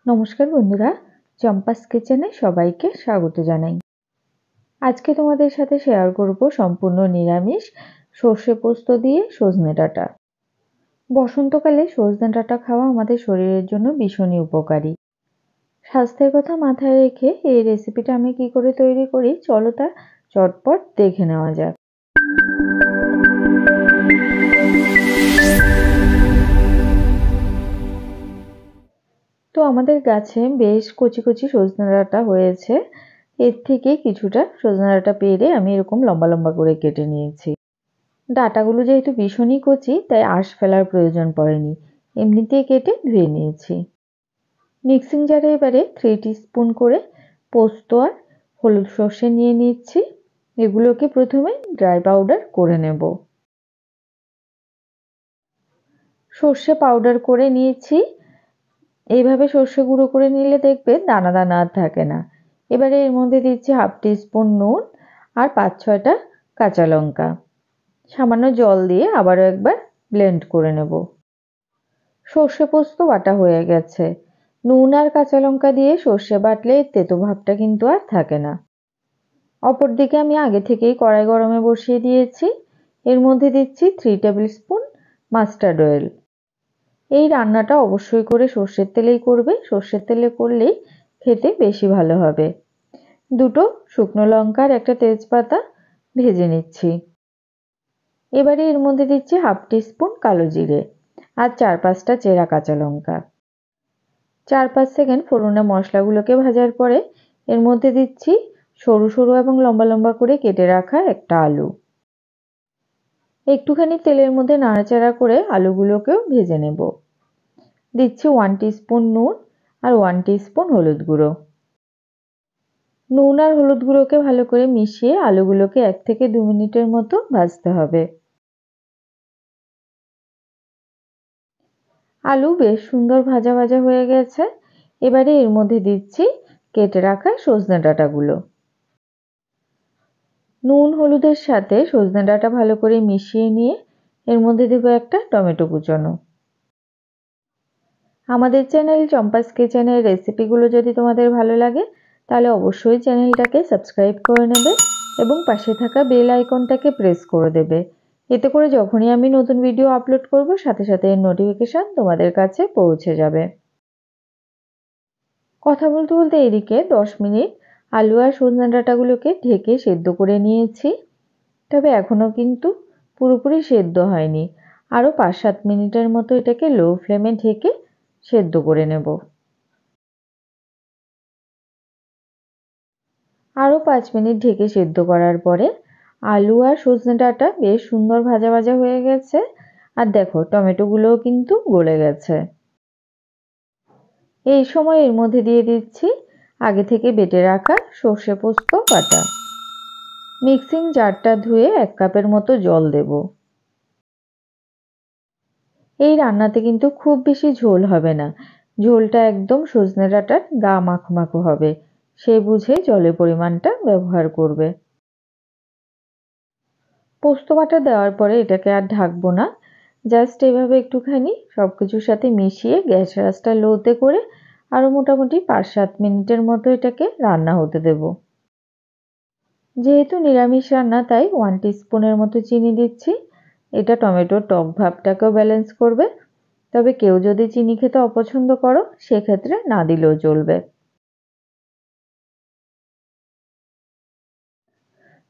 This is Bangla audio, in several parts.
নমস্কার বন্ধুরা, চম্পাস কিচেনে সবাইকে স্বাগত জানাই। আজকে তোমাদের সাথে শেয়ার করব সম্পূর্ণ নিরামিষ সর্ষে পোস্ত দিয়ে সজনে ডাঁটা। বসন্তকালে সজনে ডাঁটা খাওয়া আমাদের শরীরের জন্য ভীষণই উপকারী। স্বাস্থ্যের কথা মাথায় রেখে এই রেসিপিটা আমি কি করে তৈরি করি চলো তা চটপট দেখে নেওয়া যাক। তো আমাদের গাছে বেশ কচি কচি সজনে ডাঁটা হয়েছে। এর থেকে কিছুটা সজনে ডাঁটা পেরে আমি এরকম লম্বা লম্বা করে কেটে নিয়েছি। ডাঁটাগুলো যেহেতু ভীষণই কচি তাই আঁশ ফেলার প্রয়োজন পড়েনি, এমনিতেই কেটে ধুয়ে নিয়েছি। মিক্সিং জারে এবারে 3 টিস্পুন করে পোস্ত আর হলুদ সর্ষে নিয়ে নিচ্ছি। এগুলোকে প্রথমে ড্রাই পাউডার করে নেব। সর্ষে পাউডার করে নিয়েছি। এইভাবে সর্ষে গুঁড়ো করে নিলে দেখবে দানা দানা আর থাকে না। এবারে এর মধ্যে দিচ্ছি 1/2 টিস্পুন নুন আর 5-6টা কাঁচা লঙ্কা। সামান্য জল দিয়ে আবারও একবার ব্লেন্ড করে নেব। সর্ষে পোস্ত বাটা হয়ে গেছে। নুন আর কাঁচা লঙ্কা দিয়ে সর্ষে বাটলে তেতো ভাবটা কিন্তু আর থাকে না। অপরদিকে আমি আগে থেকেই কড়াই গরমে বসিয়ে দিয়েছি। এর মধ্যে দিচ্ছি 3 টেবিল স্পুন মাস্টার্ড অয়েল। এই রান্নাটা অবশ্যই করে সর্ষের তেলেই করবে, সর্ষের তেলে করলেই খেতে বেশি ভালো হবে। 2টো শুকনো লঙ্কা আর একটা তেজপাতা ভেজে নিচ্ছি। এবারে এর মধ্যে দিচ্ছি 1/2 টিস্পুন কালো জিরে আর 4-5টা চেরা কাঁচা লঙ্কা। 4-5 সেকেন্ড ফোড়নে মশলাগুলোকে ভাজার পরে এর মধ্যে দিচ্ছি সরু সরু এবং লম্বা লম্বা করে কেটে রাখা একটা আলু। একটুখানি তেলের মধ্যে নাড়াচাড়া করে আলুগুলোকেও ভেজে নেব। দিচ্ছি 1 টিস্পুন নুন আর 1 টিস্পুন হলুদ গুঁড়ো। নুন আর হলুদ গুঁড়োকে ভালো করে মিশিয়ে আলুগুলোকে 1 থেকে 2 মিনিটের মতো ভাজতে হবে। আলু বেশ সুন্দর ভাজা ভাজা হয়ে গেছে। এবারে এর মধ্যে দিচ্ছি কেটে রাখা সজনে ডাঁটাগুলো। নুন হলুদের সাথে সজনে ডাঁটা ভালো করে মিশিয়ে নিয়ে এর মধ্যে দেব একটা টমেটো কুচানো। আমাদের চ্যানেল চম্পাস কিচেনের রেসিপিগুলো যদি তোমাদের ভালো লাগে তাহলে অবশ্যই চ্যানেলটাকে সাবস্ক্রাইব করে নেবে এবং পাশে থাকা বেল আইকনটাকে প্রেস করে দেবে। এতে করে যখনই আমি নতুন ভিডিও আপলোড করব সাথে সাথে এর নোটিফিকেশন তোমাদের কাছে পৌঁছে যাবে। কথা বলতে বলতে এদিকে 10 মিনিট আলু আর সজনে ডাঁটাগুলোকে ঢেকে সেদ্ধ করে নিয়েছি। তবে এখনো কিন্তু পুরোপুরি সেদ্ধ হয়নি। আরও 5-7 মিনিটের মতো এটাকে লো ফ্লেমে ঢেকে সেদ্ধ করে নেব। আরও 5 মিনিট ঢেকে সেদ্ধ করার পরে আলু আর সজনে ডাঁটা বেশ সুন্দর ভাজা ভাজা হয়ে গেছে। আর দেখো টমেটোগুলোও কিন্তু গলে গেছে। এই সময় এর মধ্যে দিয়ে দিচ্ছি আগে থেকে বেটে রাখা সর্ষে পোস্ত বাটা। মিক্সিং জারটা ধুয়ে 1 কাপের মতো জল দেব। এই রান্নাতে কিন্তু খুব বেশি ঝোল হবে না, ঝোলটা একদম সজনে ডাঁটার গা মাখো মাখো হবে, সে বুঝে জলের পরিমাণটা ব্যবহার করবে। পোস্ত বাটা দেওয়ার পরে এটাকে আর ঢাকবো না, জাস্ট এভাবে একটুখানি সবকিছুর সাথে মিশিয়ে গ্যাসের আঁচটা লোতে করে আরও মোটামুটি 5-7 মিনিটের মতো এটাকে রান্না হতে দেব। যেহেতু নিরামিষ রান্না তাই 1 টিস্পুনের মতো চিনি দিচ্ছি। এটা টমেটোর টক ভাবটাকেও ব্যালেন্স করবে। তবে কেউ যদি চিনি খেতে অপছন্দ করো সেক্ষেত্রে না দিলেও চলবে।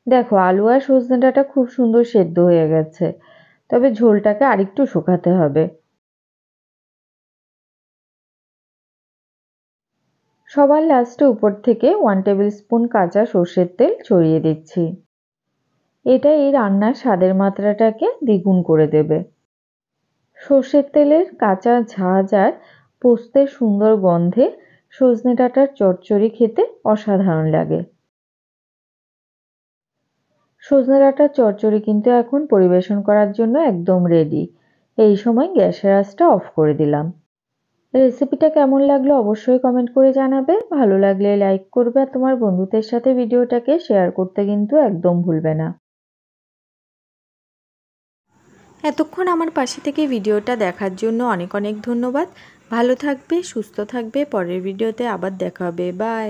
দেখো আলু আর সজনে ডাঁটা খুব সুন্দর সেদ্ধ হয়ে গেছে, তবে ঝোলটাকে আরেকটু শুকাতে হবে। সবার লাস্টে উপর থেকে 1 টেবিল স্পুন কাঁচা সর্ষের তেল ছড়িয়ে দিচ্ছি। এটা এই রান্নার স্বাদের মাত্রাটাকে দ্বিগুণ করে দেবে। সর্ষের তেলের কাঁচা ঝাঁঝ আর পোস্তের সুন্দর গন্ধে সজনে ডাঁটার চচ্চড়ি খেতে অসাধারণ লাগে। সজনে ডাঁটার চচ্চড়ি কিন্তু এখন পরিবেশন করার জন্য একদম রেডি। এই সময় গ্যাসের আঁচটা অফ করে দিলাম। রেসিপিটা কেমন লাগলো অবশ্যই কমেন্ট করে জানাবে। ভালো লাগলে লাইক করবে আর তোমার বন্ধুদের সাথে ভিডিওটাকে শেয়ার করতে কিন্তু একদম ভুলবে না। এতক্ষণ আমার পাশে থেকে ভিডিওটা দেখার জন্য অনেক অনেক ধন্যবাদ। ভালো থাকবে, সুস্থ থাকবে। পরের ভিডিওতে আবার দেখা হবে। বাই।